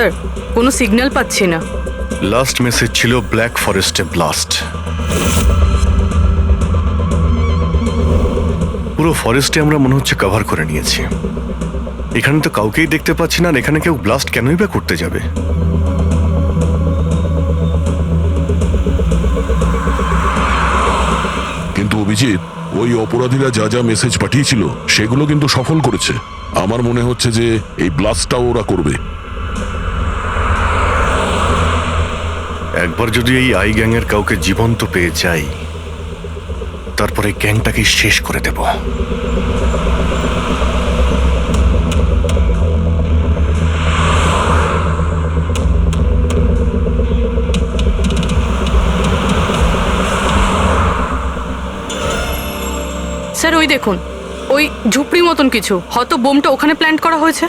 Sir, কোনো signal পাচ্ছি না। লাস্ট মেসেজ ছিল ব্ল্যাক ফরেস্টে ব্লাস্ট। পুরো ফরেস্টে আমরা মনে হচ্ছে কভার করে নিয়েছি। এখানে তো কাউকেই দেখতে পাচ্ছি না, আর এখানে কেউ ব্লাস্ট কেনই বা করতে যাবে? কিন্তু অভিজিৎ, ওই অপরাধীরা যা যা মেসেজ পাঠিয়েছিল সেগুলো কিন্তু সফল করেছে। আমার মনে হচ্ছে যে এই ব্লাস্টটাও ওরা করবে। একবার যদি এই আই গ্যাংয়ের কাউকে জীবন্ত পেয়ে যাই, তারপরে গ্যাংটাকে শেষ করে দেব। স্যার, ওই দেখুন, ওই ঝুপড়ি মতন কিছু, হয়তো বোমটা ওখানে প্ল্যান্ট করা হয়েছে।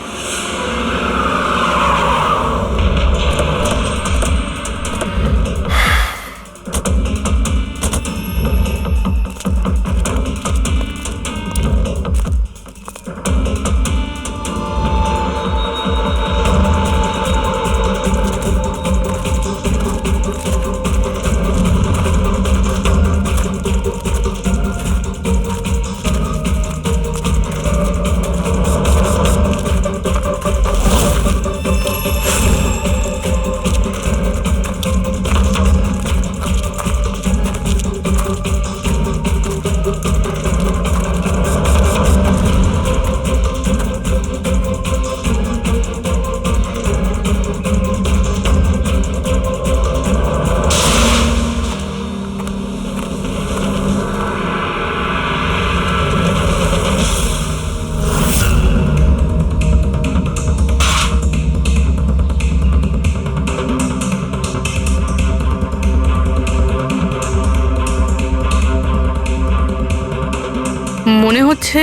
মনে হচ্ছে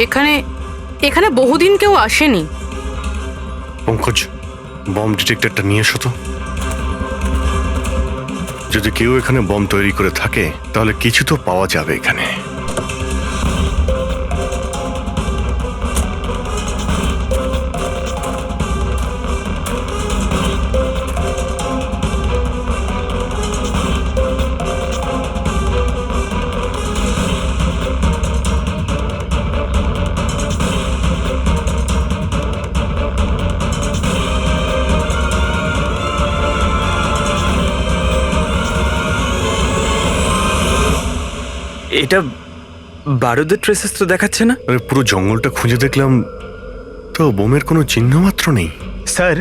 এখানে এখানে বহুদিন কেউ আসেনি। পঙ্কজ, বম ডিটেক্টরটা নিয়ে এসো তো। যদি কেউ এখানে বম তৈরি করে থাকে তাহলে কিছু তো পাওয়া যাবে এখানে। এটা বারুদের ট্রেসেস তো দেখাচ্ছে না। আরে পুরো জঙ্গলটা খুঁজে দেখলাম, তো বোমের কোনো চিহ্ন মাত্র নেই। স্যার,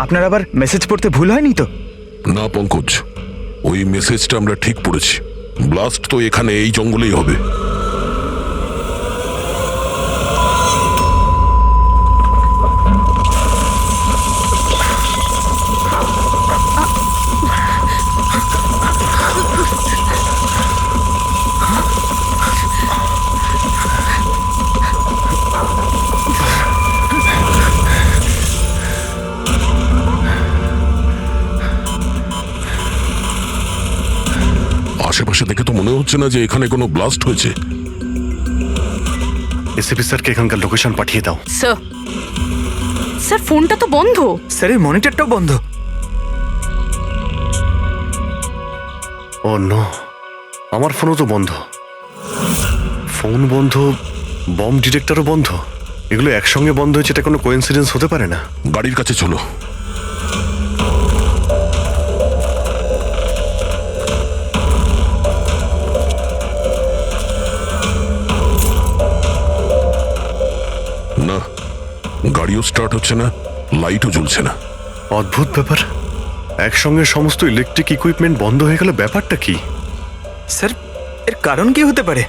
আপনার আবার মেসেজ পড়তে ভুল হয়নি তো? না পঙ্কজ, ওই মেসেজটা আমরা ঠিক পড়েছি। ব্লাস্ট তো এখানে এই জঙ্গলেই হবে। আশেপাশে দেখে তো মনে হচ্ছে না যে এখানে কোনো ব্লাস্ট হয়েছে। এসিপি স্যারকে এখানকার লোকেশন পাঠিয়ে দাও। স্যার, স্যার ফোনটা তো বন্ধ। স্যারের মনিটরটাও বন্ধ। ও নো, আমার ফোনও তো বন্ধ। ফোন বন্ধ, বম ডিটেক্টরও বন্ধ। এগুলো একসঙ্গে বন্ধ হয়েছে, এটা কোনো কোইন্সিডেন্স হতে পারে না। গাড়ির কাছে চলো। না, গাড়িও স্টার্ট হচ্ছে না, লাইটও জ্বলছে না। অদ্ভুত ব্যাপার, একসঙ্গে সমস্ত ইলেকট্রিক ইকুইপমেন্ট বন্ধ হয়ে গেল, ব্যাপারটা কি? স্যার, এর কারণ কি হতে পারে?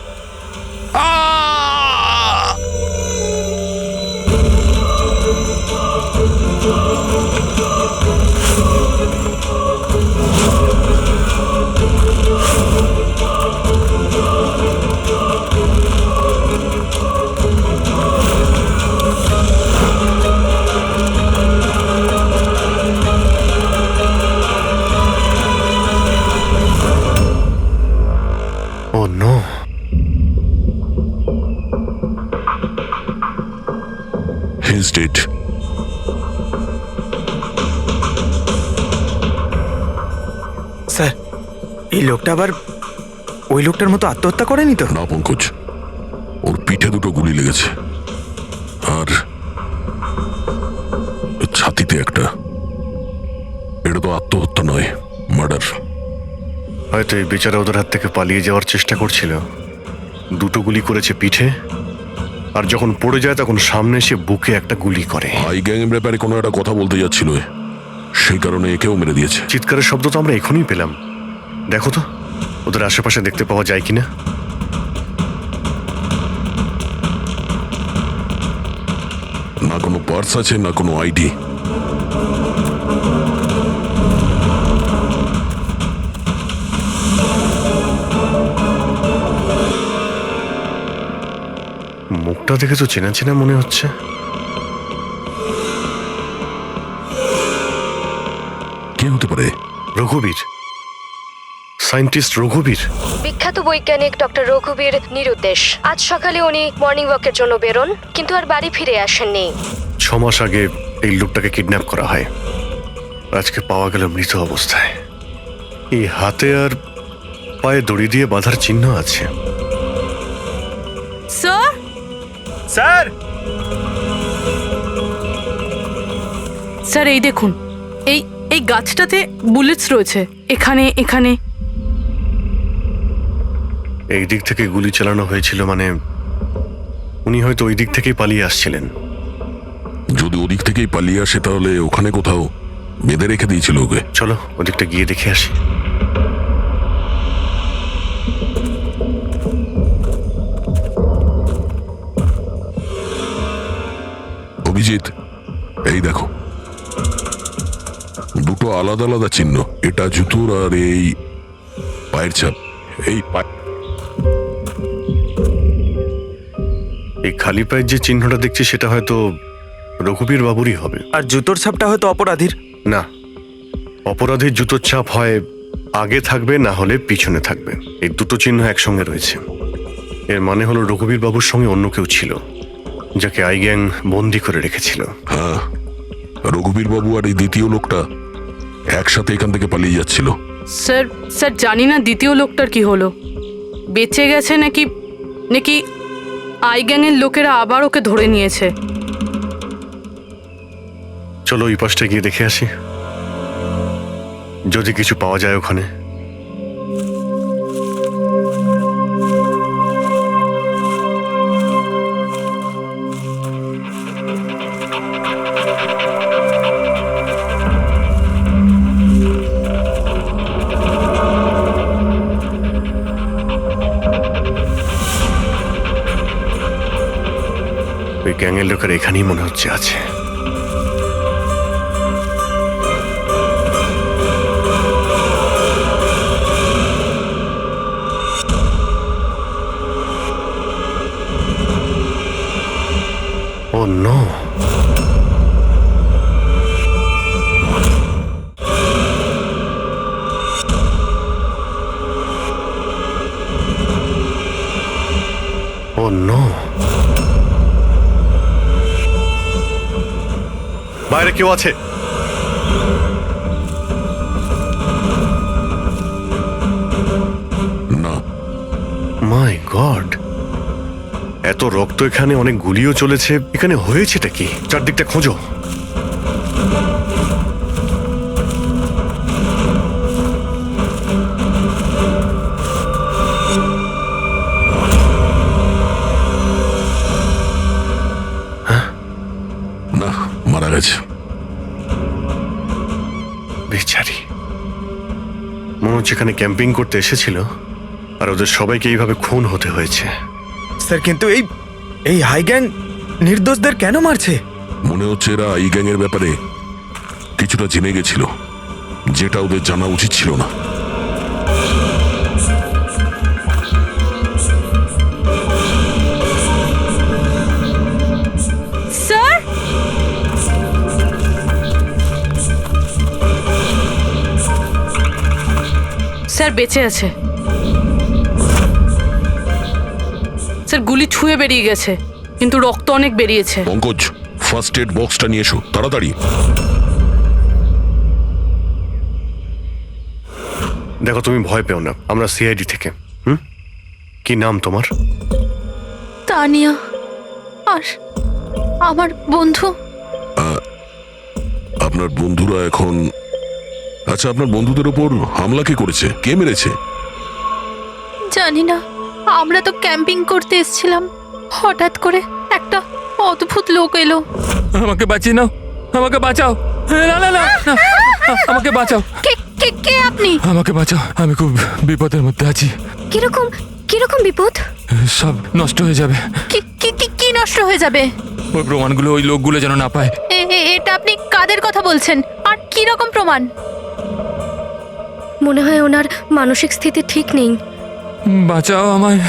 ও নো, এই লোকটা আবার ওই লোকটার মতো আত্মহত্যা করেনি তো? না পঙ্কজ, ওর পিঠে দুটো গুলি লেগেছে আর ছাতিতে একটা। এটা তো আত্মহত্যা নয়, মার্ডার। হয়তো এই বেচারা ওদের হাত থেকে পালিয়ে যাওয়ার চেষ্টা করছিল। দুটো গুলি করেছে পিঠে, আর যখন পড়ে যায় তখন সামনে এসে বুকে একটা গুলি করে। আই গ্যাং এর ব্যাপারে কোনো একটা কথা বলতে যাচ্ছিল, সেই কারণে একেও মেরে দিয়েছে। চিৎকারের শব্দ তো আমরা এখনই পেলাম। দেখো তো ওদের আশেপাশে দেখতে পাওয়া যায় কিনা। না কোনো পার্স আছে, না কোনো আইডি। মুখটা দেখে তো চেনা চেনা মনে হচ্ছে। কে হতে পারে? রঘুবীর, সায়েন্টিস্ট রঘুবীর। বিখ্যাত বৈজ্ঞানিক ডক্টর রঘুবীর নিরুদ্দেশ। আজ সকালে উনি মর্নিং ওয়াকের জন্য বেরোন, কিন্তু আর বাড়ি ফিরে আসেননি। 6 মাস আগে এই লোকটাকে কিডন্যাপ করা হয়। আজকে পাওয়া গেল মৃত অবস্থায়। এই হাতে আর পায়ে দড়ি দিয়ে বাঁধার চিহ্ন আছে। Sir, sir! স্যার এই দেখুন, এই এই গাছটাতে বুলেটস রয়েছে, এখানে এখানে। এই দিক থেকে গুলি চালানো হয়েছিল, মানে উনি হয়তো ওই দিক থেকেই পালিয়ে আসছিলেন। যদি ওদিক থেকেই পালিয়ে আসে তাহলে ওখানে কোথাও বেঁধে রেখে দিয়েছিল ওকে। চলো ওদিকটা গিয়ে দেখে আসি। অভিজিৎ, এই দেখো, দুটো আলাদা আলাদা চিহ্ন। এটা জুতোর আর এই পায়ের ছাপ। এই এই খালি পায়ের যে চিহ্নটা দেখছি সেটা হয়তো রঘুবীর বাবুরই হবে। আর জুতোর ছাপটা হয়তো অপরাধীর। না, অপরাধীর জুতোর ছাপ হয় আগে থাকবে, না হলে পিছনে থাকবে। এই দুটো চিহ্ন একসঙ্গে রয়েছে। এর মানে হলো রঘুবীর বাবুর সঙ্গে অন্য কেউ ছিল, যাকে আই গ্যাং বন্দি করে রেখেছিল। হ্যাঁ, রঘুবীর বাবু আর এই দ্বিতীয় লোকটা একসাথে এখান থেকে পালিয়ে যাচ্ছিল। স্যার, স্যার জানি না দ্বিতীয় লোকটার কি হলো, বেঁচে গেছে নাকি নাকি আই গ্যাংয়ের লোকেরা আবার ওকে ধরে নিয়েছে। চলো ওই পাশটা গিয়ে দেখে আসি, যদি কিছু পাওয়া যায় ওখানে। ওই গ্যাংয়ের লোকের এখানেই মনে হচ্ছে আছে। Oh no! Oh no! বাইরে কেউ আছে? না। মাই গড, এত রক্ত এখানে, অনেক গুলিও চলেছে। এখানে হয়েছেটা কি? চারদিকটা খোঁজো। না, মারা গেছে। বেচারি, মনে হচ্ছে এখানে ক্যাম্পিং করতে এসেছিল আর ওদের সবাইকে এইভাবে খুন হতে হয়েছে। স্যার কিন্তু এই হাই গ্যাং নির্দোষদের কেন মারছে? মনে হচ্ছে এরা এই গ্যাংয়ের ব্যাপারে কিছুটা জেনে গেছিল, যেটা ওদের জানা উচিত ছিল না। স্যার, স্যার বেঁচে আছে। স্যার গুলি ছুঁয়ে বেরিয়ে গেছে, কিন্তু রক্ত অনেক বেরিয়েছে। পঙ্কজ, ফার্স্ট এড বক্সটা নিয়ে এসো তাড়াতাড়ি। দেখো তুমি ভয় পেও না, আমরা সিআইডি থেকে। কি নাম তোমার? তানিয়া। আর আমার বন্ধু। আপনার বন্ধুরা এখন, আচ্ছা আপনার বন্ধুদের উপর হামলা কে করেছে, কে মেরেছে? জানি না, আমরা তো ক্যাম্পিং করতে এসেছিলাম, হঠাৎ করে একটা অদ্ভুত লোক এলো। আমাকে বাঁচিয়ে নাও, আমাকে বাঁচাও। না না না না, আমাকে বাঁচাও, কে কে কে আপনি? আমাকে বাঁচাও, আমি খুব বিপদের মধ্যে আছি। কিরকম কিরকম বিপদ? সব নষ্ট হয়ে যাবে। কি কি কি কি নষ্ট হয়ে যাবে? ওই প্রমাণগুলো ওই লোকগুলো যেন না পায়। এটা আপনি কাদের কথা বলছেন, আর কি রকম প্রমাণ? মনে হয় ওনার মানসিক স্থিতি ঠিক নেই। বাঁচাও আমায়,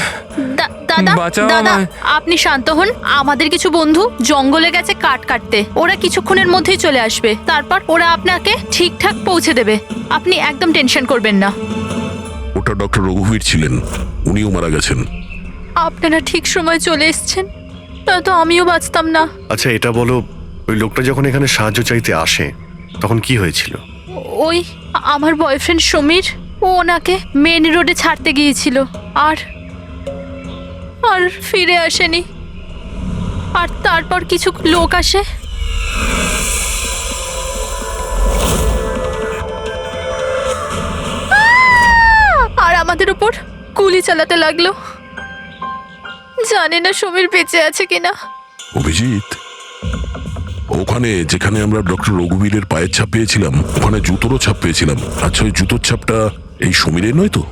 দাদা বাঁচাও দাদা, আমায়। আপনি শান্ত হন। আমাদের কিছু বন্ধু জঙ্গলে গেছে কাঠ কাটতে, ওরা কিছুক্ষণের মধ্যেই চলে আসবে, তারপর ওরা আপনাকে ঠিকঠাক পৌঁছে দেবে। আপনি একদম টেনশন করবেন না। ওটা ডক্টর রঘুবীর ছিলেন, উনিও মারা গেছেন। আপনারা ঠিক সময় চলে এসেছেন, নয়তো আমিও বাঁচতাম না। আচ্ছা এটা বলো, ওই লোকটা যখন এখানে সাহায্য চাইতে আসে তখন কি হয়েছিল? ওই আমার বয়ফ্রেন্ড সমীর, ও ওনাকে মেন রোডে ছাড়তে গিয়েছিল, আর আর ফিরে আসেনি। আর তারপর কিছু লোক আসে, আর আমাদের উপর গুলি চালাতে লাগলো। জানি না সমীর বেঁচে আছে কিনা। অভিজিৎ, ওখানে যেখানে আমরা ডক্টর রঘুবীরের পায়ের ছাপ পেয়েছিলাম, ওখানে জুতোরও ছাপ পেয়েছিলাম। আচ্ছা ওই জুতোর ছাপটা এই সমীরের নয় তো?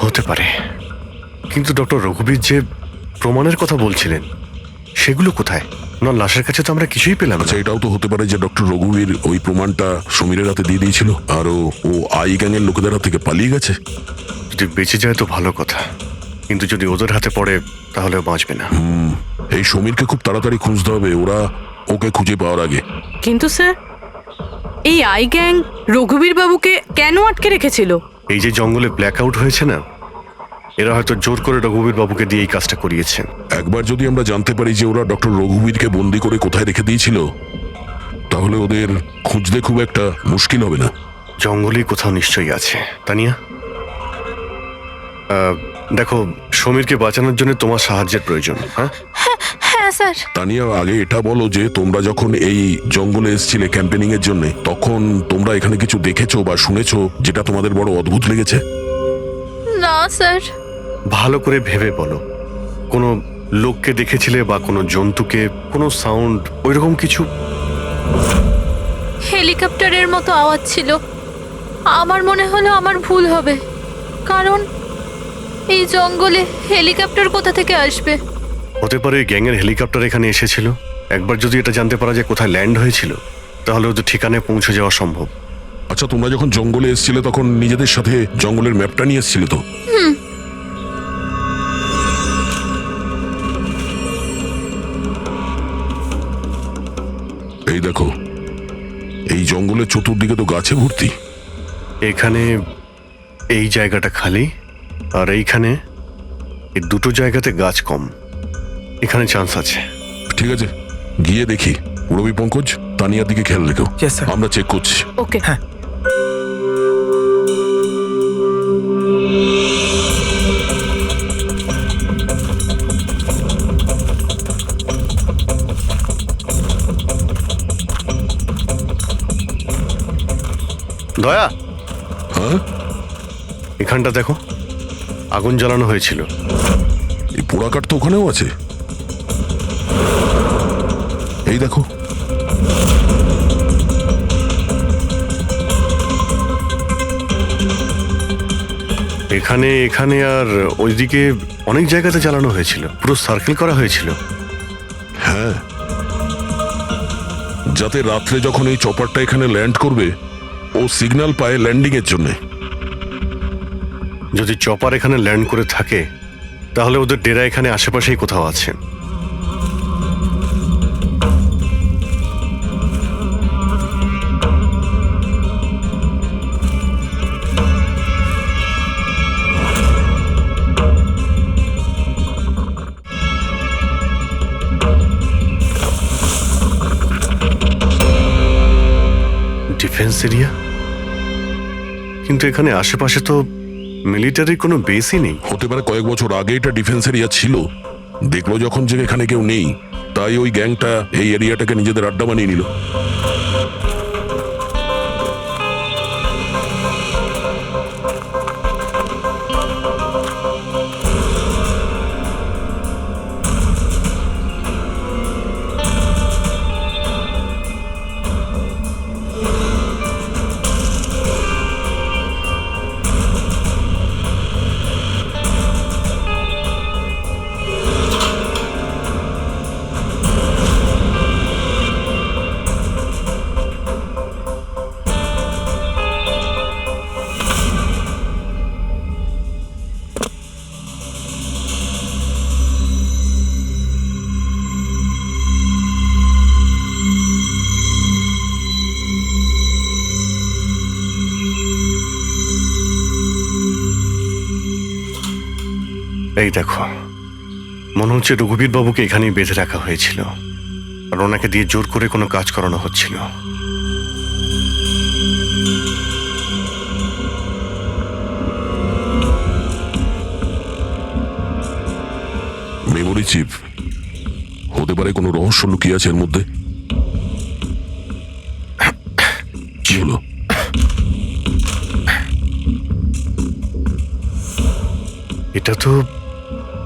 হতে পারে, কিন্তু ডক্টর রঘুবীর যে প্রমাণের কথা বলছিলেন সেগুলো কোথায়? ওনার লাশের কাছে তো আমরা কিছুই পেলাম না। আচ্ছা এটাও তো হতে পারে যে ডক্টর রঘুবীর ওই প্রমাণটা সমীরের হাতে দিয়ে দিয়েছিল, আর ও আই গ্যাংয়ের লোকেদের হাত থেকে পালিয়ে গেছে। যদি বেঁচে যায় তো ভালো কথা, কিন্তু যদি ওদের হাতে পড়ে তাহলে বাঁচবে না। এই সমীরকে খুব তাড়াতাড়ি খুঁজতে হবে, ওরা ওকে খুঁজে পাওয়ার আগে। কিন্তু স্যার, এই আই গ্যাং রঘুবীর বাবুকে কেন আটকে রেখেছিল? এই যে জঙ্গলে ব্ল্যাক আউট হয়েছে না, এরা হয়তো জোর করে রঘুবীর বাবুকে দিয়ে এই কাজটা করিয়েছে। একবার যদি আমরা জানতে পারি যে ওরা ডক্টর রঘুবীরকে বন্দি করে কোথায় রেখে দিয়েছিল, তাহলে ওদের খুঁজতে খুব একটা মুশকিল হবে না। জঙ্গলেই কোথাও নিশ্চয়ই আছে। তানিয়া, দেখো সমীরকে বাঁচানোর জন্য তোমার সাহায্যের প্রয়োজন। হ্যাঁ হ্যাঁ স্যার। তানিয়া, আগে এটা বলো যে তোমরা যখন এই জঙ্গলে এসেছিলে ক্যাম্পেনিং এর জন্য, তখন তোমরা এখানে কিছু দেখেছো বা শুনেছো যেটা তোমাদের বড় অদ্ভুত লেগেছে? না স্যার। ভালো করে ভেবে বলো, কোনো লোককে দেখেছিলে বা কোনো জন্তুকে, কোনো সাউন্ড ওইরকম কিছু? হেলিকপ্টারের মতো আওয়াজ ছিল। আমার মনে হলো আমার ভুল হবে, কারণ এই জঙ্গলে হেলিকপ্টার কোথা থেকে আসবে? হতে পারে গ্যাংয়ের হেলিকপ্টার এখানে এসেছিল। একবার যদি এটা জানতে পারা যায় কোথায় ল্যান্ড হয়েছিল, তাহলে ওদের ঠিকানায় পৌঁছে যাওয়া সম্ভব। আচ্ছা তোমরা যখন জঙ্গলে এসেছিলে তখন নিজেদের সাথে জঙ্গলের ম্যাপটা নিয়ে এসেছিলে তো? এই দেখো, এই জঙ্গলের চতুর্দিকে তো গাছে ভর্তি। এখানে এই জায়গাটা খালি, আর এইখানে এই দুটো জায়গাতে গাছ কম। এখানে চান্স আছে। ঠিক আছে, গিয়ে দেখি। রবি পঙ্কজ, তানিয়ার দিকে খেয়াল রেখো। Yes, sir. আমরা চেক করছি। ওকে। দয়া, হ্যাঁ, এখানটা দেখো, আগুন জ্বালানো হয়েছিল। এই পোড়াকাঠ তো ওখানেও আছে। এই দেখো, এখানে এখানে আর ওইদিকে অনেক জায়গাতে জ্বালানো হয়েছিল, পুরো সার্কেল করা হয়েছিল। হ্যাঁ, যাতে রাত্রে যখন এই চপারটা এখানে ল্যান্ড করবে, ও সিগন্যাল পায় ল্যান্ডিং এর জন্য। যদি চপার এখানে ল্যান্ড করে থাকে, তাহলে ওদের ডেরা এখানে আশেপাশেই কোথাও আছে। ডিফেন্স এরিয়া, কিন্তু এখানে আশেপাশে তো মিলিটারির কোনো বেসই নেই। হতে পারে কয়েক বছর আগে এটা ডিফেন্স এরিয়া ছিল, দেখলো যখন যে এখানে কেউ নেই, তাই ওই গ্যাংটা এই এরিয়াটাকে নিজেদের আড্ডা বানিয়ে নিল। এই দেখো, মনে হচ্ছে রঘুবীর বাবুকে এখানেই বেঁধে রাখা হয়েছিল, আর ওনাকে দিয়ে জোর করে কোনো কাজ করানো হচ্ছিল। মেমোরি চিপ হতে পারে, কোনো রহস্য লুকিয়ে আছে এর মধ্যে। কি হলো? এটা তো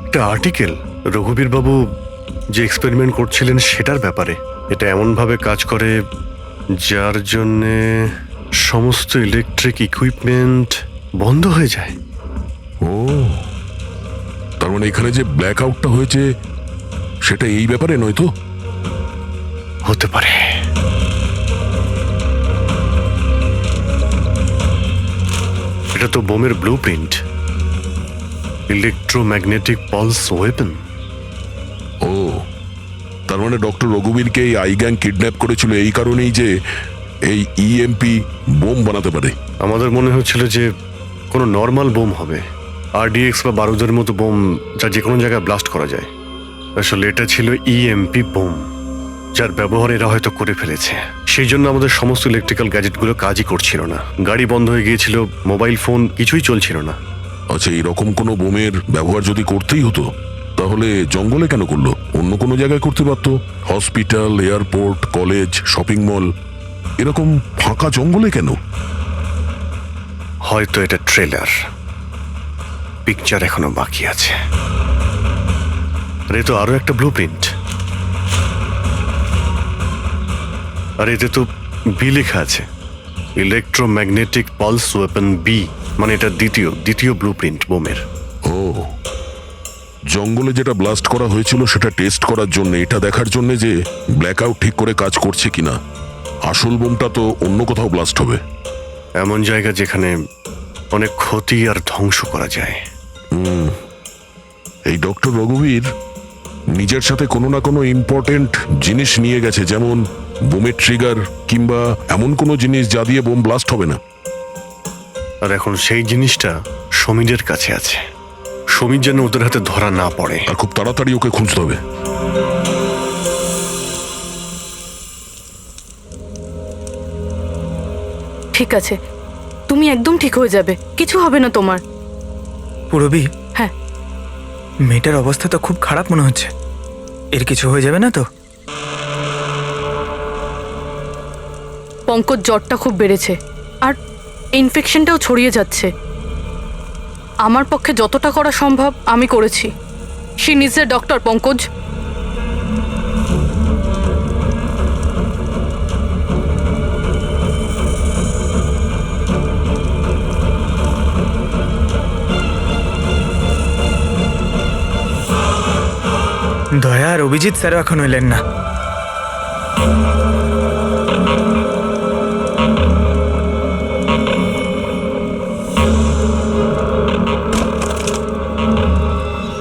একটা আর্টিকেল, রঘুবীর বাবু যে এক্সপেরিমেন্ট করছিলেন সেটার ব্যাপারে। এটা এমনভাবে কাজ করে যার জন্যে সমস্ত ইলেকট্রিক ইকুইপমেন্ট বন্ধ হয়ে যায়। ও, তার মানে এখানে যে ব্ল্যাক আউটটা হয়েছে সেটা এই ব্যাপারে নয় তো? হতে পারে। এটা তো বোমের blueprint, electromagnetic pulse weapon. ও, তার মানে ডক্টর রঘুবীরকে এই আই গ্যাং কিডন্যাপ করেছিল এই কারণেই যে এই ইএমপি বোম বানাতে পারে। আমাদের মনে হচ্ছিল যে কোনো নর্মাল বোম হবে, আরডিএক্স বা বারুদের মতো বোম যা যে কোনো জায়গায় ব্লাস্ট করা যায়। আসলে এটা ছিল ইএমপি বোম, যার ব্যবহার এরা হয়তো করে ফেলেছে। সেই জন্য আমাদের সমস্ত ইলেকট্রিক্যাল গ্যাজেটগুলো কাজই করছিল না, গাড়ি বন্ধ হয়ে গিয়েছিল, মোবাইল ফোন কিছুই চলছিল না। আচ্ছা, এইরকম কোনো বোমের ব্যবহার যদি করতেই হতো তাহলে জঙ্গলে কেন করলো? অন্য কোনো জায়গায় করতে পারতো, hospital, airport, college, shopping mall, এরকম ফাঁকা জঙ্গলে কেন? হয়তো এটা ট্রেলার, পিকচার এখনো বাকি আছে। আর এ তো আরো একটা ব্লু প্রিন্ট, আর এতে তো বি লেখা আছে, ইলেকট্রোম্যাগনেটিক পালস ওয়েপন বি, মানে এটা দ্বিতীয় ব্লু প্রিন্ট বোমের। ও, জঙ্গলে যেটা ব্লাস্ট করা হয়েছিল সেটা টেস্ট করার জন্য, এটা দেখার জন্য যে ব্ল্যাক আউট ঠিক করে কাজ করছে কিনা। আসল বোমটা তো অন্য কোথাও ব্লাস্ট হবে। এমন জায়গা যেখানে অনেক ক্ষতি আর ধ্বংস করা যায়। এই ডক্টর রঘুবীর নিজের সাথে কোনো না কোনো ইম্পর্টেন্ট জিনিস নিয়ে গেছে, যেমন বোমের ট্রিগার কিংবা এমন কোনো জিনিস যা দিয়ে বোম ব্লাস্ট হবে না। আর এখন সেই জিনিসটা সমীরের কাছে আছে। সমীর যেন ওদের হাতে ধরা না পড়ে। আর খুব তাড়াতাড়ি ওকে খুঁজতে হবে। ঠিক আছে, তুমি একদম ঠিক হয়ে যাবে, কিছু হবে না তোমার। পুরবি, হ্যাঁ, মেয়েটার অবস্থা তো খুব খারাপ মনে হচ্ছে। এর কিছু হয়ে যাবে না তো? পঙ্কজ জ্বরটা খুব বেড়েছে আর ইনফেকশনটাও ছড়িয়ে যাচ্ছে। আমার পক্ষে যতটা করা সম্ভব আমি করেছি। She needs a doctor, Pankaj. দয়া আর অভিজিৎ স্যারও এখন এলেন না।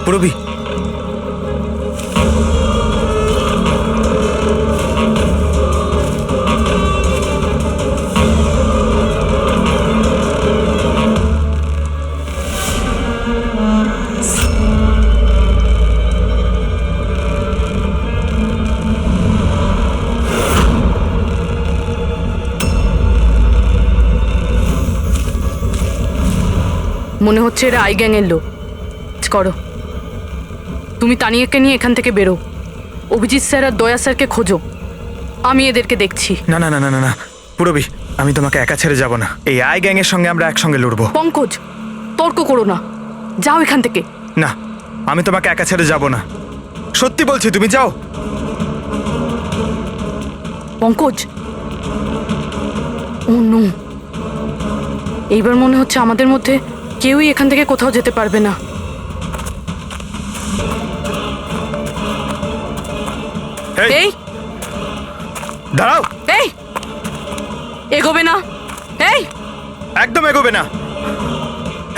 পুরবি, মনে হচ্ছে এরা আই গ্যাংয়ের লোক। করো, তুমি তানিয়াকে নিয়ে এখান থেকে বেরো। অভিজিৎ স্যার আর দয়া স্যারকে খোঁজো, আমি এদেরকে দেখছি। না না না না না না পুরবি, আমি তোমাকে একা ছেড়ে যাব না। এই আই গ্যাং এর সঙ্গে আমরা একসঙ্গে লড়বো। পঙ্কজ, তর্ক করো না, যাও এখান থেকে। না, আমি তোমাকে একা ছেড়ে যাব না, সত্যি বলছি, তুমি যাও। পঙ্কজ, ও নো, এইবার মনে হচ্ছে আমাদের মধ্যে কেউই এখান থেকে কোথাও যেতে পারবে না। এই দাঁড়াও, এই এগোবে না, এই একদম এগোবে না।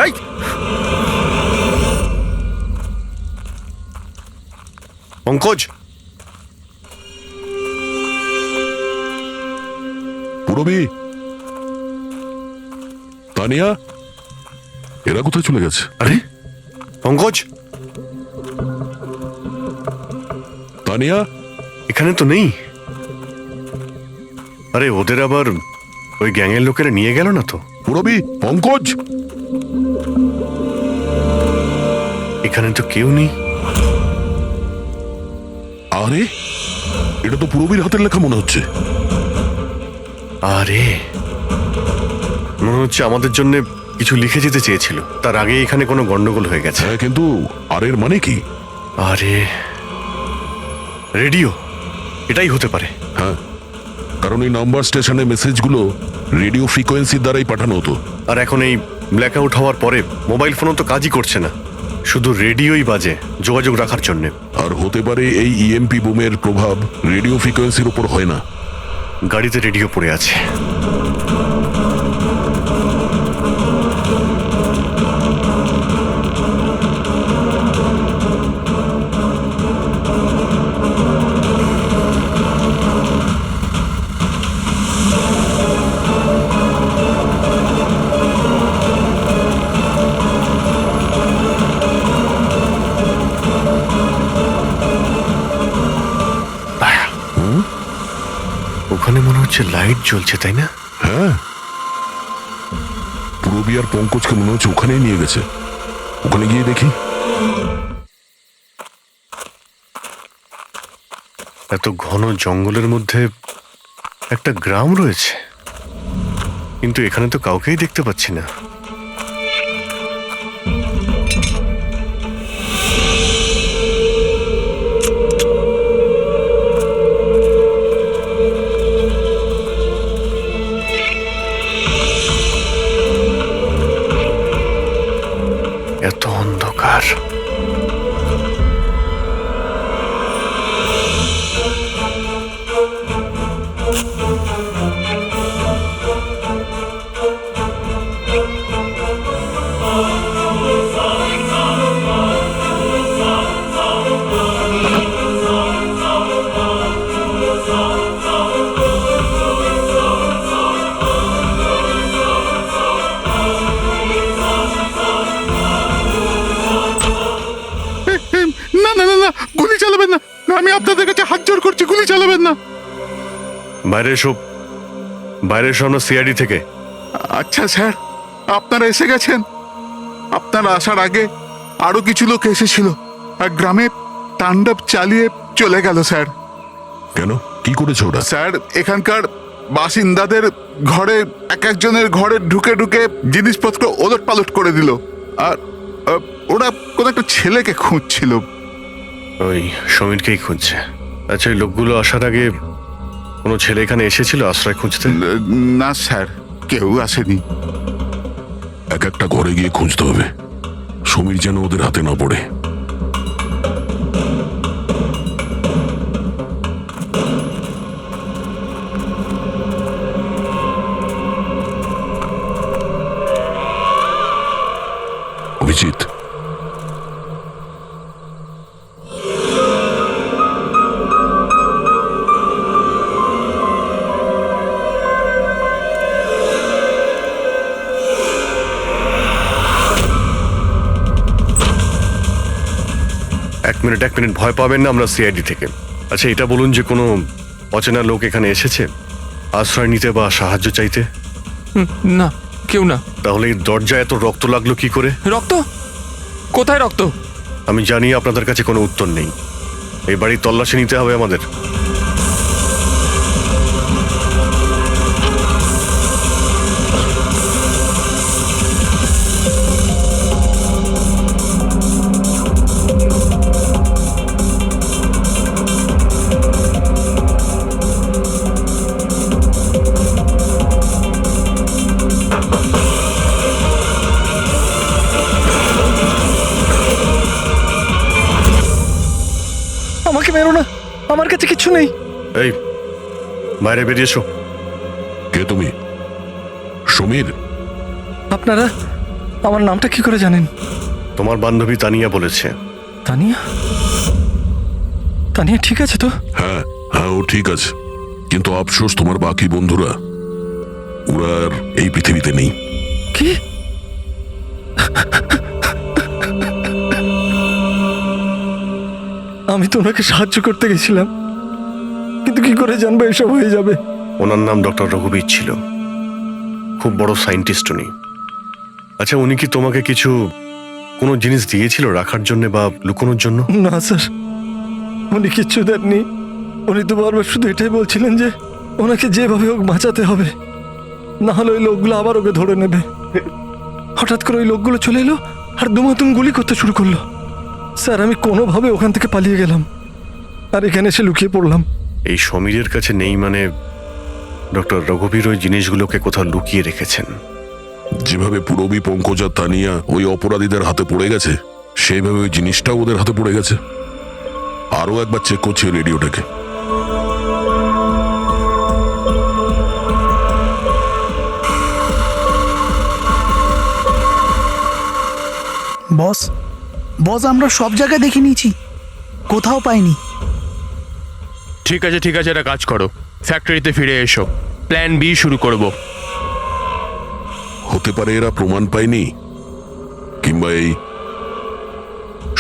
এই পঙ্কজ, পুরবি, তানিয়া, এরা কোথায় চলে গেছে? আরে পঙ্কজ, তানিয়া, এখানে তো নেই। আরে ওদের আবার ওই গ্যাংয়ের লোকেরা নিয়ে গেল না তো? পুরবি, পঙ্কজ, এখানে তো কেউ নেই। আরে এটা তো পুরবির হাতের লেখা মনে হচ্ছে। আরে মনে হচ্ছে আমাদের জন্য কিছু লিখে যেতে চেয়েছিল, তার আগে এখানে কোনো গন্ডগোল হয়ে গেছে। হ্যাঁ, কিন্তু আর এর মানে কি? আরে রেডিও, এটাই হতে পারে। হ্যাঁ, কারণ এই নাম্বার স্টেশনে মেসেজগুলো রেডিও ফ্রিকোয়েন্সির দ্বারাই পাঠানো হতো। আর এখন এই ব্ল্যাক আউট হওয়ার পরে মোবাইল ফোনও তো কাজই করছে না, শুধু রেডিওই বাজে যোগাযোগ রাখার জন্য। আর হতে পারে এই ইএমপি বুমের প্রভাব রেডিও ফ্রিকোয়েন্সির উপর হয় না। গাড়িতে রেডিও পড়ে আছে। ওখানে মনে হচ্ছে লাইট জ্বলছে, তাই না? হ্যাঁ, পুরবি আর পঙ্কজকে মনে হচ্ছে ওখানেই নিয়ে গেছে। ওখানে গিয়ে দেখি। এত ঘন জঙ্গলের মধ্যে একটা গ্রাম রয়েছে, কিন্তু এখানে তো কাউকেই দেখতে পাচ্ছি না। এত অন্ধকার। না না না না, গুলি চালাবেন না, আমি আপনাদের কাছে হাত জোড় করছি, গুলি চালাবেন না। বাইরে এসো, বাইরে এসো, আমরা সিআইডি থেকে। আচ্ছা স্যার, আপনারা এসে গেছেন। আপনারা আসার আগে আরো কিছু লোক এসেছিল আর গ্রামে তাণ্ডব চালিয়ে চলে গেল স্যার। কেন, কি করেছে ওরা? স্যার, এখানকার বাসিন্দাদের ঘরে এক একজনের ঘরে ঢুকে ঢুকে জিনিসপত্র ওলট পালট করে দিল। আর ওরা কোনো একটা ছেলেকে খুঁজছিল। ওই সমীরকেই খুঁজছে। আচ্ছা, এই লোকগুলো আসার আগে কোনো ছেলে এখানে এসেছিল আশ্রয় খুঁজতে? না স্যার, কেউ আসেনি। এক একটা ঘরে গিয়ে খুঁজতে হবে, সমীর যেন ওদের হাতে না পড়ে। অভিজিৎ, এক মিনিট, ভয় পাবেন না, আমরা সিআইডি থেকে। আচ্ছা, এটা বলুন যে কোনো অচেনা লোক এখানে এসেছে আশ্রয় নিতে বা সাহায্য চাইতে? না, কেউ না। তাহলে এই দরজায় এত রক্ত লাগলো কি করে? রক্ত? কোথায় রক্ত? আমি জানি আপনাদের কাছে কোনো উত্তর নেই। এই বাড়ির তল্লাশি নিতে হবে আমাদের। আমাকে মেরো না, আমার কাছে কিছু নেই। এই বাইরে বেরিয়ে এসো। কে তুমি? সমীর? আপনারা আমার নামটা কি করে জানেন? তোমার বান্ধবী তানিয়া বলেছে। তানিয়া? তানিয়া ঠিক আছে তো? হ্যাঁ হ্যাঁ, ও ঠিক আছে, কিন্তু আফসোস তোমার বাকি বন্ধুরা ওরা আর এই পৃথিবীতে নেই। কি? আমি তো ওনাকে সাহায্য করতে গেছিলাম, কিন্তু কি করে জানবো এসব হয়ে যাবে? ওনার নাম ডক্টর রঘুবীর ছিল, খুব বড় সায়েন্টিস্ট উনি। আচ্ছা, উনি কি তোমাকে কোনো জিনিস দিয়েছিল রাখার জন্য বা লুকোনোর জন্য? না স্যার, উনি কিচ্ছু দেননি। উনি তো বারবার শুধু এটাই বলছিলেন যে ওনাকে যেভাবে হোক বাঁচাতে হবে, না হলে ওই লোকগুলো আবার ওকে ধরে নেবে। হঠাৎ করে ওই লোকগুলো চলে এলো আর দুমাতুম গুলি করতে শুরু করলো। স্যার, আমি কোনোভাবে ওখান থেকে পালিয়ে গেলাম আর এখানে এসে লুকিয়ে পড়লাম। এই সমীরের কাছে নেই মানে ডক্টর রঘুবীর ওই জিনিসগুলোকে কোথাও লুকিয়ে রেখেছেন। যেভাবে পুরবী, পঙ্কজ আর তানিয়া ওই অপরাধীদের হাতে পড়ে গেছে, সেইভাবে ওই জিনিসটাও ওদের হাতে পড়ে গেছে। আরও একবার চেক করছি রেডিওটাকে। বস বস আমরা সব জায়গায় দেখে নিয়েছি, কোথাও পাইনি। ঠিক আছে ঠিক আছে, একটা কাজ করো, ফ্যাক্টরিতে ফিরে এসো, প্ল্যান বি শুরু করব। হতে পারে এরা প্রমাণ পায়নি, কিংবা এই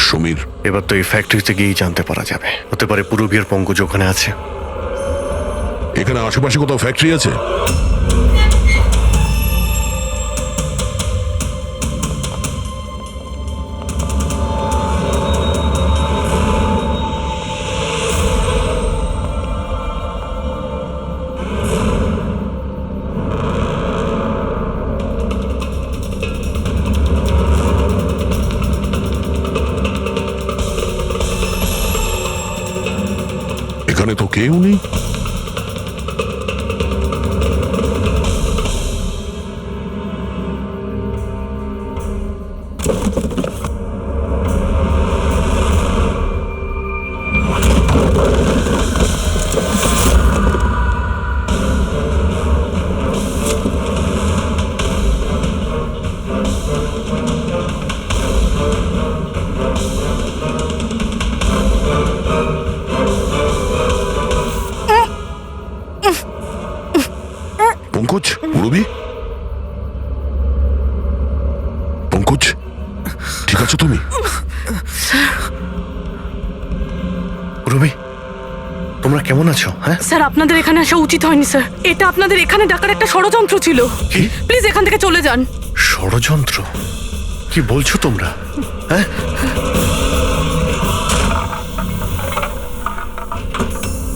সমীর। এবার তো এই ফ্যাক্টরিতে গিয়েই জানতে পারা যাবে। হতে পারে পুরবী আর পঙ্কজ ওখানে আছে। এখানে আশেপাশে কোথাও ফ্যাক্টরি আছে? এখানে তো কেউ নেই। পঙ্কজ, পুরবী, পঙ্কজ, ঠিক আছো তুমি? পুরবী, তোমরা কেমন আছো? হ্যাঁ স্যার, আপনাদের এখানে আসা উচিত হয়নি স্যার। এটা আপনাদের এখানে ডাকার একটা ষড়যন্ত্র ছিল। কি? প্লিজ এখান থেকে চলে যান। ষড়যন্ত্র? কি বলছো তোমরা? হ্যাঁ,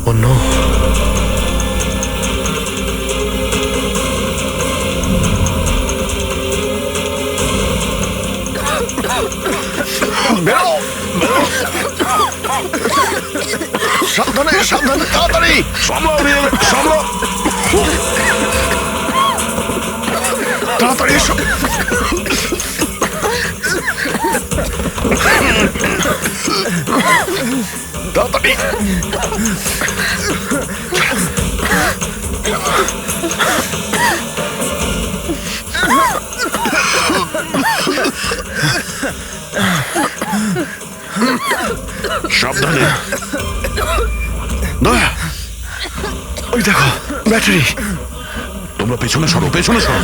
ও নো। সাবধানে সাবধানে, তাড়াতাড়ি তাড়াতাড়ি এসো। তাড়াতাড়ি। সাবধানে। দয়া, ওই দেখো ব্যাটারি। তোমরা পেছনে সরো, পেছনে সরো।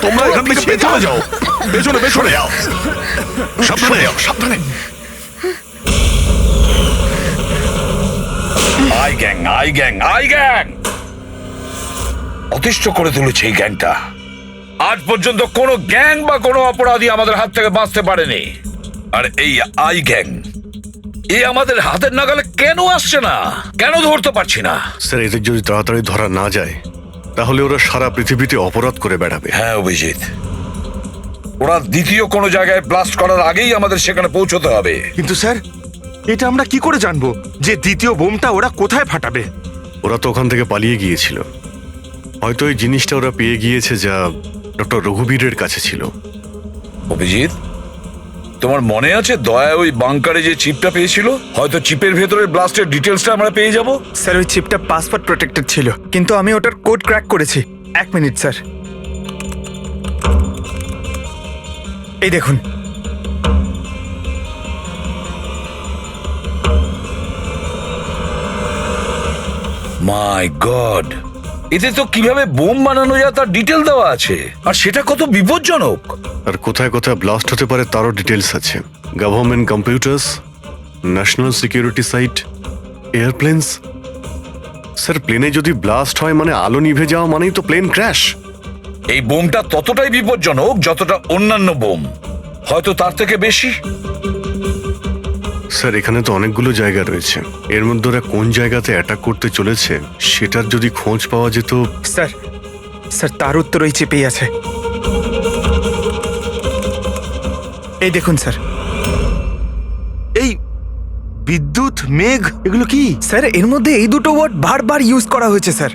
তোমরা এখান থেকে পেছনে যাও। পেছনে পেছনে যাও, সাবধানে যাও, সাবধানে। I gang, I gang, I gang অতিষ্ঠ করে তুলেছে এই গ্যাংটা। আজ পর্যন্ত কোনো গ্যাং বা কোনো অপরাধী আমাদের হাত থেকে বাঁচতে পারেনি, আর এই আই গ্যাং এ আমাদের হাতের নাগালে কেন আসছে না, কেন ধরতে পারছি না? স্যার এদের যদি তাড়াতাড়ি ধরা না যায় তাহলে ওরা সারা পৃথিবীতে অপরাধ করে বেড়াবে। হ্যাঁ অভিজিৎ, ওরা দ্বিতীয় কোনো জায়গায় ব্লাস্ট করার আগেই আমাদের সেখানে পৌঁছতে হবে। কিন্তু স্যার, এটা আমরা কি করে জানবো যে দ্বিতীয় বোমটা ওরা কোথায় ফাটাবে? ওরা তো ওখান থেকে পালিয়ে গিয়েছিল। হয়তো এই জিনিসটা ওরা পেয়ে গিয়েছে যা ডক্টর রঘুবীরের কাছে ছিল। অভিজিৎ, তোমার মনে আছে দয়া ওই বাংকারে যে চিপটা পেয়েছিল? হয়তো চিপের ভেতরে ব্লাস্টের ডিটেলসটা আমরা পেয়ে যাব। স্যার, ওই চিপটা পাসওয়ার্ড প্রোটেক্টেড ছিল, কিন্তু আমি ওটার কোড ক্র্যাক করেছি। 1 মিনিট স্যার, এই দেখুন। মাই গড, এতে তো কিভাবে বোম বানানো যায় তার ডিটেল দেওয়া আছে, আর সেটা কত বিপজ্জনক। আর কোথায় কোথায় ব্লাস্ট হতে পারে তারও ডিটেলস আছে। Government computers, national security site, airplanes. Sir প্লেনে যদি ব্লাস্ট হয় মানে আলো নিভে যাওয়া মানেই তো প্লেন ক্র্যাশ। এই বোমটা ততটাই বিপজ্জনক যতটা অন্যান্য বোম, হয়তো তার থেকে বেশি। স্যার এখানে তো অনেকগুলো জায়গা রয়েছে, এর মধ্যে ওরা কোন জায়গাতে অ্যাটাক করতে চলেছে সেটার যদি খোঁজ পাওয়া যেত। স্যার, স্যার তার উত্তর ওই চিপেই আছে। এই দেখুন স্যার, এই বিদ্যুৎ, মেঘ, এগুলো কি? স্যার এর মধ্যে এই দুটো ওয়ার্ড বারবার ইউজ করা হয়েছে স্যার।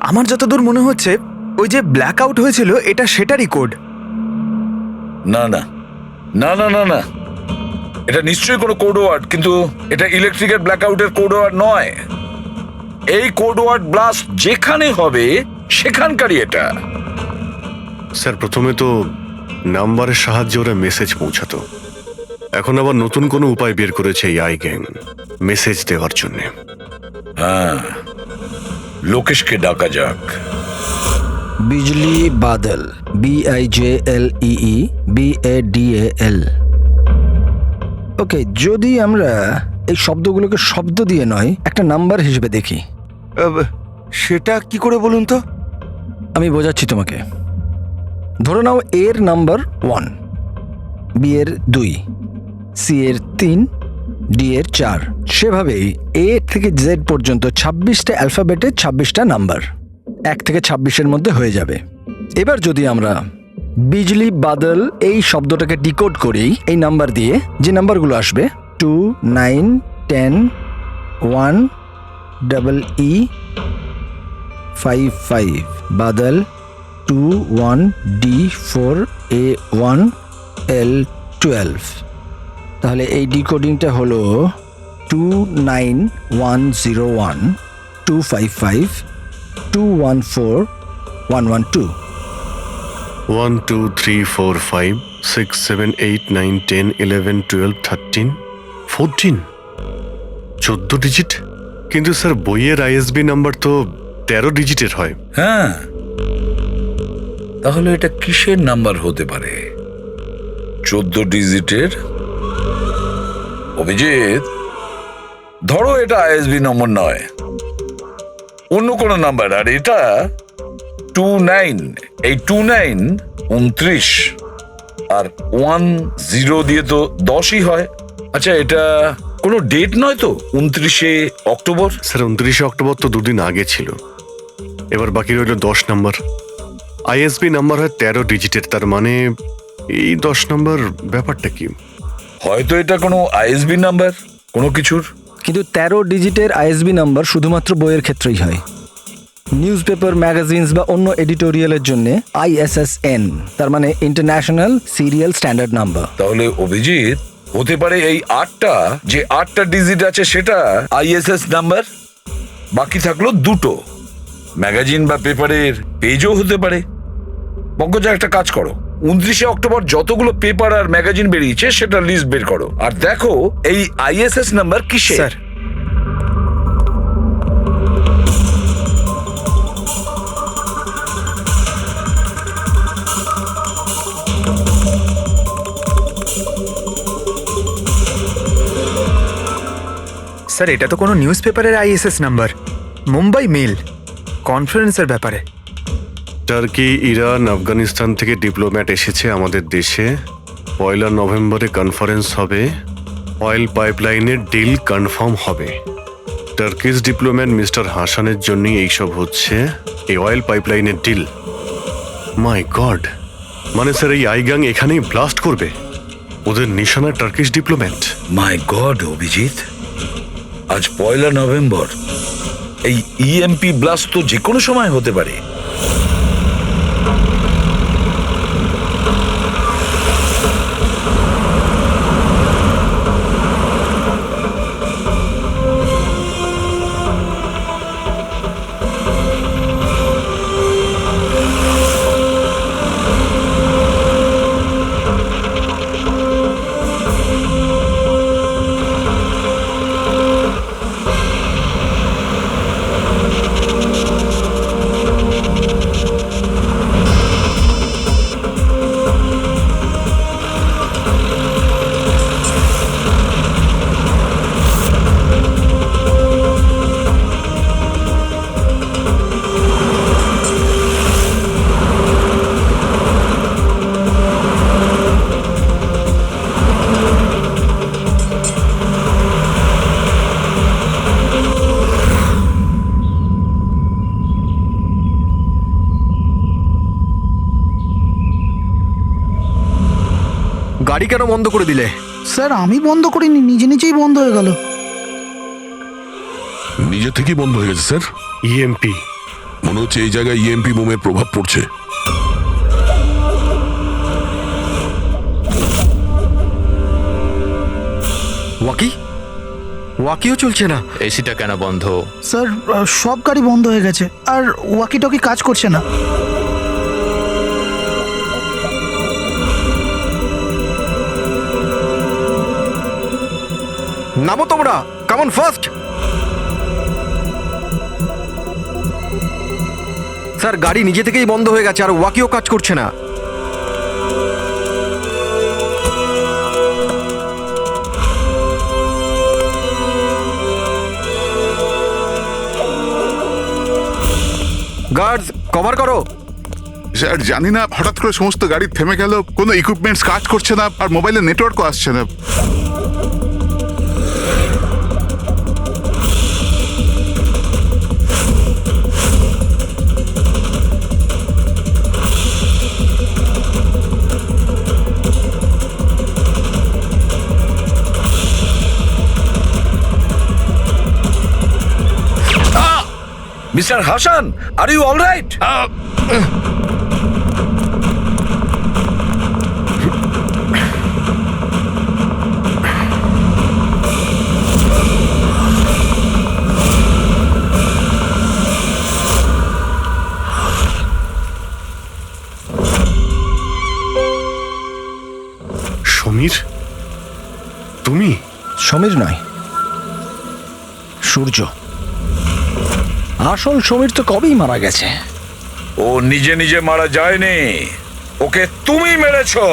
আমার যতদূর মনে হচ্ছে ওই যে ব্ল্যাক আউট হয়েছিল এটা সেটারই কোড। না না না না না না, এটা নিশ্চয়ই কোনো কোড ওয়ার্ড, কিন্তু এটা ইলেকট্রিকের ব্ল্যাকআউটের কোড ওয়ার্ড নয়। এই কোড ওয়ার্ড ব্লাস্ট যেখানে হবে সেখানকারই এটা। স্যার প্রথমে তো নাম্বারের সাহায্যে ওরা মেসেজ পৌঁছাতো, এখন আবার নতুন কোনো উপায় বের করেছে এই আই গ্যাং মেসেজ দেওয়ার জন্য। হ্যাঁ, লোকেশকে ডাকা যাক। বিজলি বাদল, BIJLEE BADAL। ওকে, যদি আমরা এই শব্দগুলোকে শব্দ দিয়ে নয় একটা নাম্বার হিসেবে দেখি। সেটা কি করে বলুন তো? আমি বোঝাচ্ছি তোমাকে। ধরে নাও এর নাম্বার 1, বি এর 2, সি এর 3, ডি এর 4। সেভাবেই এ থেকে জেড পর্যন্ত 26টা অ্যালফাবেটের 26টা নাম্বার 1 থেকে 26-এর মধ্যে হয়ে যাবে। এবার যদি আমরা বিজলি বাদল এই শব্দটাকে ডিকোড করি এই নাম্বার দিয়ে, যে নাম্বারগুলো আসবে 2, 9, 10, 1, EE 5, 5, Badal 2, 1, D 4, A 1, L 12। তাহলে এই ডিকোডিংটা হলো 29101 255 214 112। 1 2 3 4 5 6 7 8 9 10 11 12 13 14 14 ডিজিট। কিন্তু স্যার বইয়ের ISB নাম্বার তো 13 ডিজিটের হয়। হ্যাঁ, তাহলে এটা কিসের নাম্বার হতে পারে? 14 ডিজিটের? অভিজিৎ, ধরো এটা ISB নম্বর নয়, অন্য কোনো নাম্বার। আর এটা 29, এই 29 29, আর 10 দিয়ে তো 10ই হয়। আচ্ছা, এটা কোনো ডেট নয় তো? 29শে অক্টোবর? স্যার 29শে অক্টোবর তো দুদিন আগে ছিল। এবার বাকি রইল 10 নাম্বার। ISB নাম্বার হয় 13 ডিজিটের, তার মানে এই 10 নাম্বার ব্যাপারটা কি? হয়তো এটা কোনো ISB নাম্বার কোনো কিছুর। কিন্তু 13 ডিজিটের ISB নাম্বার শুধুমাত্র বইয়ের ক্ষেত্রেই হয়। নিউজ পেপার, ম্যাগাজিনস বা অন্য এডিটোরিয়ালের জন্য ISSN, তার মানে ইন্টারন্যাশনাল সিরিয়াল স্ট্যান্ডার্ড নাম্বার। তাহলে অভিজিৎ, হতে পারে এই 8টা ডিজিট আছে সেটা ISS নাম্বার, বাকি থাকলো 2টো। ম্যাগাজিন বা পেপারের পেজও হতে পারে। পঙ্কজা, একটা কাজ করো, 29শে অক্টোবর যতগুলো পেপার আর ম্যাগাজিন বেরিয়েছে সেটা লিস্ট বের করো, আর দেখো এই ISS নাম্বার কিসের। স্যার, স্যার এটা তো কোনো নিউজ পেপারের আইএসএস নাম্বার, মুম্বাই মেল, কনফারেন্সের ব্যাপারে। টার্কি, ইরান, আফগানিস্তান থেকে ডিপ্লোম্যাট এসেছে আমাদের দেশে। 1 নভেম্বরে কনফারেন্স হবে, অয়েল পাইপলাইনের ডিল কনফার্ম হবে। টার্কিশ ডিপ্লোম্যাট মিস্টার হাসানের জন্যই এইসব হচ্ছে, এই অয়েল পাইপলাইনের ডিল। মাই গড, মানে স্যার এই আইগাং এখানেই ব্লাস্ট করবে? ওদের নিশানা টার্কিশ ডিপ্লোম্যাট। মাই গড অভিজিৎ, আজ 1 নভেম্বর। এই ইএমপি ব্লাস্ট তো যে কোনো সময় হতে পারে। গাড়ি কেন বন্ধ করে দিলে? স্যার আমি বন্ধ করিনি, নিজে নিজেই বন্ধ হয়ে গেল। নিজে থেকেই বন্ধ হয়ে গেছে স্যার। ইএমপি মনে হচ্ছে এই জায়গায় ইএমপি বোমের প্রভাব পড়ছে। ওয়াকিও চলছে না। এসিটা কেন বন্ধ? স্যার সব গাড়ি বন্ধ হয়ে গেছে, আর ওয়াকি টকি কাজ করছে না। নামো তোমরা, কামন ফার্স্ট। স্যার গাড়ি নিজে থেকেই বন্ধ হয়ে গেছে আর ওয়াকিও কাজ করছে না। গার্ডস কভার করো। স্যার জানি না, হঠাৎ করে সমস্ত গাড়ি থেমে গেল, কোনো ইকুইপমেন্টস কাজ করছে না, আর মোবাইলে নেটওয়ার্কও আসছে না। Mister Hasan, are you all right? Samir, তুমি? সমীর নয়, সূর্য। আসল সমীর তো কবেই মারা গেছে। ও নিজে নিজে মারা যায়নি, ওকে তুমি মেরেছো,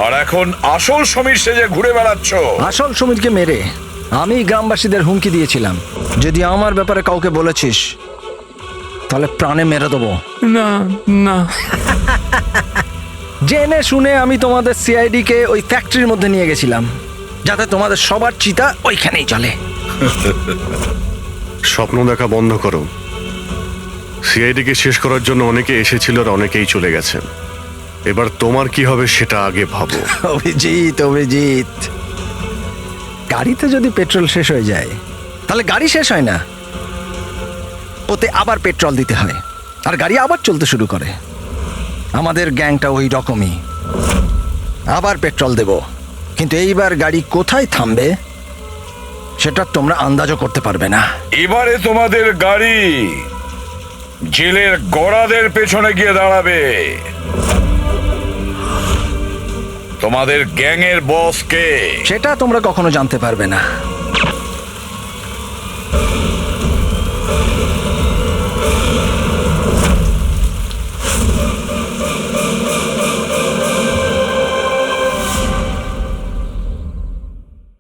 আর এখন আসল সমীর সেজে ঘুরে বেড়াচ্ছ। আসল সমীরকে মেরে আমি গ্রামবাসীদের হুমকি দিয়েছিলাম, যদি আমার ব্যাপারে কাউকে বলেছিস তাহলে প্রাণে মেরে দেবো। না না, জেনে শুনে আমি তোমাদের সিআইডি কে ওই ফ্যাক্টরির মধ্যে নিয়ে গেছিলাম, যাতে তোমাদের সবার চিতা ওইখানেই চলে। স্বপ্ন দেখা বন্ধ করো। সিআইডিকে শেষ করার জন্য অনেকে এসেছিল আর অনেকেই চলে গেছে। এবার তোমার কি হবে সেটা আগে ভাবো। অভিজিৎ, অভিজিৎ, গাড়িতে যদি পেট্রোল শেষ হয়ে যায় তাহলে গাড়ি শেষ হয় না, ওতে আবার পেট্রোল দিতে হয় আর গাড়ি আবার চলতে শুরু করে। আমাদের গ্যাংটা ওই রকমই, আবার পেট্রোল দেব, কিন্তু এইবার গাড়ি কোথায় থামবে সেটা তোমরা আন্দাজও করতে পারবে না। এবারে তোমাদের গাড়ি জেলের গড়াদের পেছনে গিয়ে দাঁড়াবে। তোমাদের গ্যাংয়ের বস কে সেটা তোমরা কখনো জানতে পারবে না।